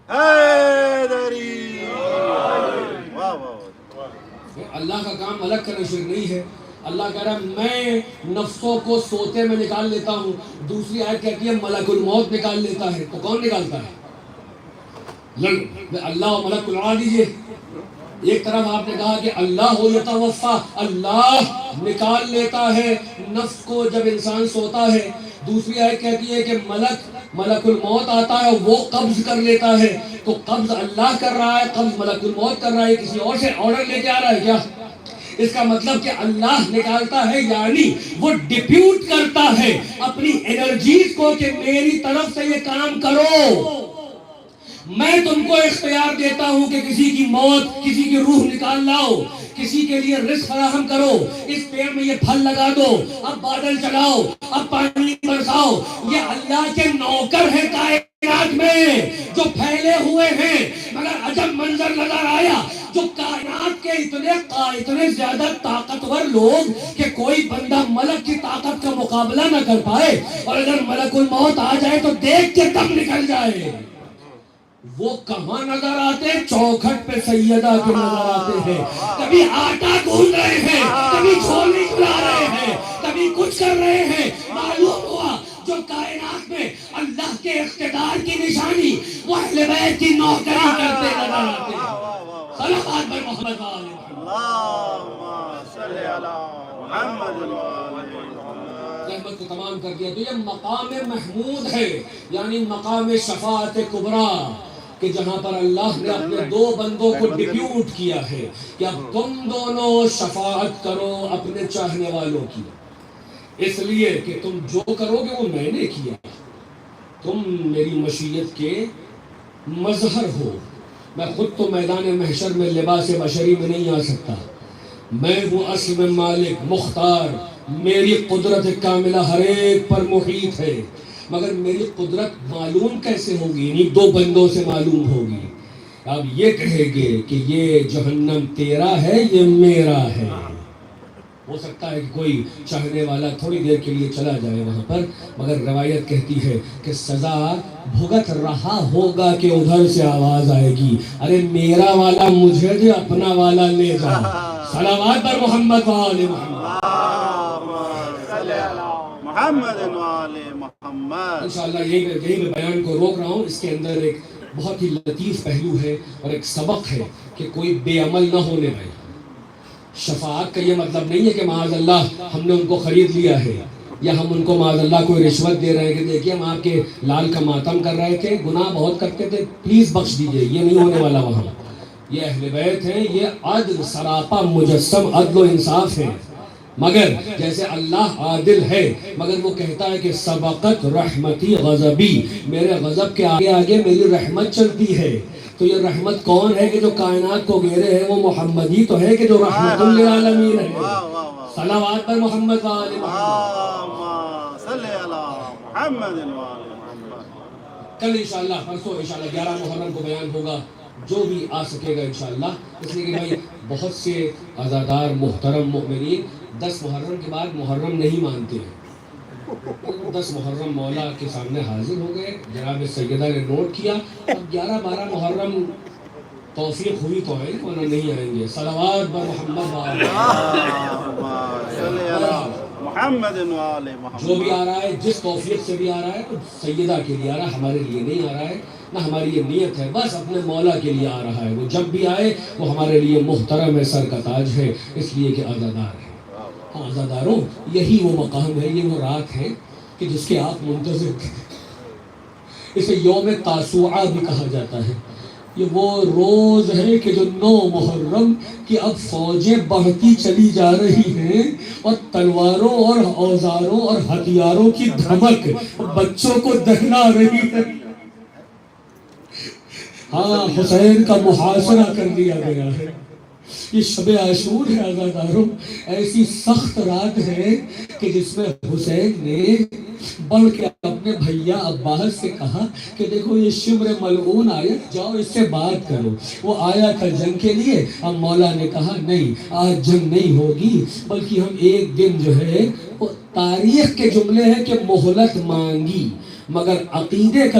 حیدری، واہ واہ۔ اللہ کا کام ملک کا نشر نہیں ہے۔ اللہ کہہ رہا ہے میں نفسوں کو سوتے میں نکال لیتا ہوں، دوسری آیت کہتی ہے ملک الموت نکال لیتا ہے۔ تو کون نکالتا ہے؟ اللہ و ملک العا دیجئے۔ ایک طرف آپ نے کہا کہ اللہ ہو یتوفا، اللہ نکال لیتا ہے نفس کو جب انسان سوتا ہے۔ دوسری آیت کہتی ہے کہ ملک الموت آتا ہے، وہ قبض کر لیتا ہے۔ تو قبض اللہ کر رہا ہے، قبض ملک الموت کر رہا ہے، کسی اور سے آرڈر لے کے آ رہا ہے کیا؟ اس کا مطلب کہ اللہ نکالتا ہے، یعنی وہ ڈپیوٹ کرتا ہے اپنی انرجیز کو کہ میری طرف سے یہ کام کرو۔ میں تم کو اختیار دیتا ہوں کہ کسی کی موت، کسی کی روح نکال لاؤ، کسی کے لیے رزق فراہم کرو، اس پیڑ میں یہ پھل لگا دو، اب بادل چلاؤ، اب پانی برساؤ۔ یہ اللہ کے نوکر ہیں کائنات میں جو پھیلے ہوئے ہیں، مگر عجب منظر نظر آیا، جو کائنات کے اتنے زیادہ طاقتور لوگ کہ کوئی بندہ ملک کی طاقت کا مقابلہ نہ کر پائے، اور اگر ملک الموت آ جائے تو دیکھ کے دم نکل جائے۔ وہ کہاں نظر آتے ہیں؟ چوکھٹ پہ سیدہ کے نظر آتے ہیں، کبھی آٹا گوندھ رہے ہیں، کبھی چھولی چلا رہے ہیں، کبھی کچھ کر رہے ہیں۔ معلوم ہوا جو کائنات میں اللہ کے اقتدار کی نشانی وہ اہل بیت کی نوکری کرتے نظر آتے ہیں۔ صلوات بر محمد و آل محمد۔ اللہم صلی علی محمد و آل محمد۔ رحمت کو تمام کر دیا۔ تو یہ مقام محمود ہے، یعنی مقام شفاعت کبریٰ، کہ جہاں پر اللہ نے اپنے دو بندوں کو ڈپیوٹ کیا ہے کہ اب تم دونوں شفاعت کرو اپنے چاہنے والوں کی، اس لیے کہ تم جو کرو گے وہ میں نے کیا، تم میری مشیت کے مظہر ہو۔ میں خود تو میدان محشر میں لباس بشری میں نہیں آ سکتا، میں ہوں اصل میں مالک مختار، میری قدرت کاملہ ہر ایک پر محیط ہے، مگر میری قدرت معلوم کیسے ہوگی؟ یعنی دو بندوں سے معلوم ہوگی۔ اب یہ کہے گے کہ یہ جہنم تیرا ہے، یہ میرا ہے۔ ہو سکتا ہے کہ کوئی چاہنے والا تھوڑی دیر کے لیے چلا جائے وہاں پر، مگر روایت کہتی ہے کہ سزا بھگت رہا ہوگا کہ ادھر سے آواز آئے گی، ارے میرا والا مجھے دے، اپنا والا لے جا۔ صلوات بر محمد و آل محمد۔ محمد و آل محمد۔ انشاءاللہ یہی میں بیان کو روک رہا ہوں۔ اس کے اندر ایک بہت ہی لطیف پہلو ہے اور ایک سبق ہے کہ کوئی بے عمل نہ ہونے پائے۔ شفاعت کا یہ مطلب نہیں ہے کہ معاذ اللہ ہم نے ان کو خرید لیا ہے، یا ہم ان کو معاذ اللہ کوئی رشوت دے رہے ہیں کہ دیکھیے ہم آپ کے لال کا ماتم کر رہے تھے، گناہ بہت کرتے تھے، پلیز بخش دیجئے۔ یہ نہیں ہونے والا وہاں۔ یہ اہل بیت ہیں، یہ عدل سراپا مجسم عدل و انصاف ہے، مگر جیسے اللہ عادل ہے، مگر وہ کہتا ہے کہ سبقت رحمتی غضبی، میرے غضب کے آگے آگے میری رحمت چلتی ہے۔ تو یہ رحمت کون ہے کہ جو کائنات کو گھیرے ہے؟ وہ محمد ہی تو ہے کہ جو رحمت للعالمین ہے۔ صلوات پر محمد و آل محمد۔ اللہم صلی علی محمد و آل محمد۔ کل انشاءاللہ، پرسوں انشاءاللہ 11 محرم کو بیان ہوگا، جو بھی آ سکے گا انشاءاللہ، اس لیے کہ بھائی بہت سے عزادار محترم مؤمنین 10 محرم کے بعد محرم نہیں مانتے ہیں۔ 10 محرم مولا کے سامنے حاضر ہو گئے، جناب سیدہ نے نوٹ کیا، اب 11-12 محرم توفیق ہوئی تو آئیں، ورنہ نہیں آئیں گے۔ صلوات بر محمد و آل محمد۔ صلی علی محمد و آل محمد۔ جو بھی آ رہا ہے، جس توفیق سے بھی آ رہا ہے، تو سیدہ کے لیے آ رہا ہے، ہمارے لیے نہیں آ رہا ہے، نہ ہماری یہ نیت ہے، بس اپنے مولا کے لیے آ رہا ہے۔ وہ جب بھی آئے وہ ہمارے لیے محترم ہے، سر کا تاج ہے، اس لیے کہ عزادار ہے۔ ہاں عزاداروں، یہی وہ مقام ہے، یہ وہ رات ہے کہ جس کے آپ منتظر تھے۔ اسے یوم تاسوعہ بھی کہا جاتا ہے۔ یہ وہ روز ہے کہ جو 9 محرم کی اب فوجیں بڑھتی چلی جا رہی ہیں، اور تلواروں اور اوزاروں اور ہتھیاروں کی دھمک بچوں کو دہلا رہی ہے۔ ہاں حسین کا محاصرہ کر لیا گیا ہے۔ یہ شب عاشور ہے عزاداروں، ایسی سخت رات ہے کہ جس میں حسین نے بڑھ کے اپنے بھیا عباس سے کہا کہ دیکھو یہ شمر ملعون آیا، جاؤ اس سے بات کرو۔ وہ آیا تھا جنگ کے لیے، اب مولا نے کہا نہیں آج جنگ نہیں ہوگی، بلکہ ہم ایک دن جو ہے، وہ تاریخ کے جملے ہیں کہ مہلت مانگی، مگر عقیدے کا